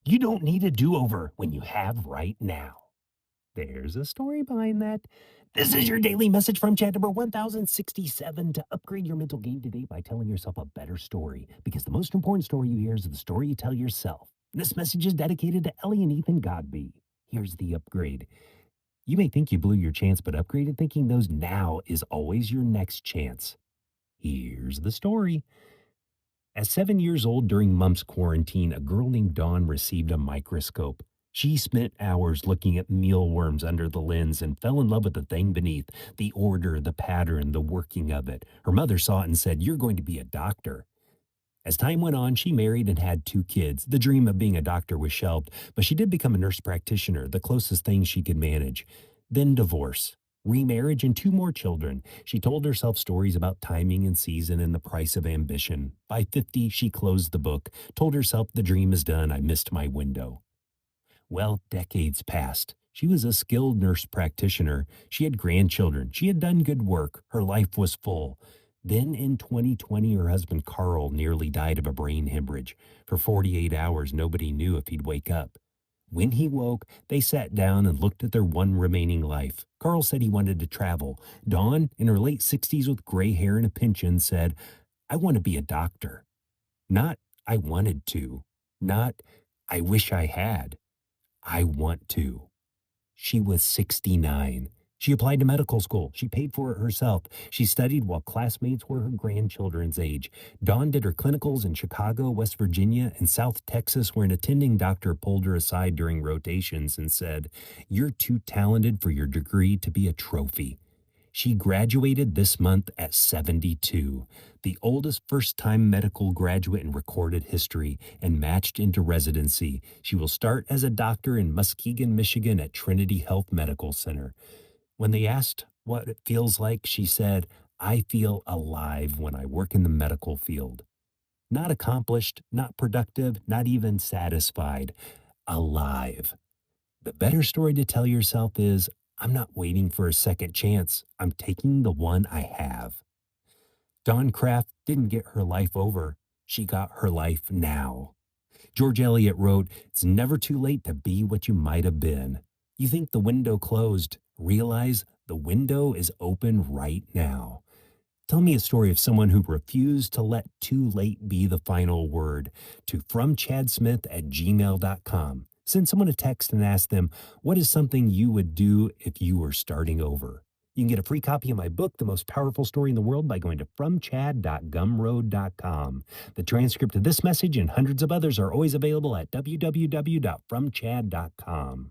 You don't need a do-over when you have right now. There's a story behind that. This is your daily message from chat number 1067 to upgrade your mental game today by telling yourself a better story. Because the most important story you hear is the story you tell yourself. This message is dedicated to Ellie and Ethan Godby. Here's the upgrade. You may think you blew your chance, but upgraded thinking knows now is always your next chance. Here's the story. At 7 years old during Mumps quarantine, a girl named Dawn received a microscope. She spent hours looking at mealworms under the lens and fell in love with the thing beneath, the order, the pattern, the working of it. Her mother saw it and said, "You're going to be a doctor." As time went on, she married and had 2 kids. The dream of being a doctor was shelved, but she did become a nurse practitioner, the closest thing she could manage. Then divorce, remarriage, and 2 more children. She told herself stories about timing and season and the price of ambition. By 50, she closed the book, told herself the dream is done, I missed my window. Well, decades passed. She was a skilled nurse practitioner. She had grandchildren. She had done good work. Her life was full. Then in 2020, her husband Carl nearly died of a brain hemorrhage. For 48 hours, nobody knew if he'd wake up. When he woke, they sat down and looked at their one remaining life. Carl said he wanted to travel. Dawn, in her late 60s with gray hair and a pension, said, "I want to be a doctor." Not, "I wanted to." Not, "I wish I had." "I want to." She was 69. She applied to medical school. She paid for it herself. She studied while classmates were her grandchildren's age. Dawn did her clinicals in Chicago, West Virginia, and South Texas, where an attending doctor pulled her aside during rotations and said, "You're too talented for your degree to be a trophy." She graduated this month at 72, the oldest first time medical graduate in recorded history, and matched into residency. She will start as a doctor in Muskegon, Michigan at Trinity Health Medical Center. When they asked what it feels like, she said, "I feel alive when I work in the medical field." Not accomplished, not productive, not even satisfied. Alive. The better story to tell yourself is, I'm not waiting for a second chance. I'm taking the one I have. Dawn Craft didn't get her life over. She got her life now. George Eliot wrote, "It's never too late to be what you might have been." You think the window closed. Realize the window is open right now. Tell me a story of someone who refused to let too late be the final word to fromchadsmith@gmail.com. Send someone a text and ask them, what is something you would do if you were starting over? You can get a free copy of my book, The Most Powerful Story in the World, by going to fromchad.gumroad.com. The transcript of this message and hundreds of others are always available at www.fromchad.com.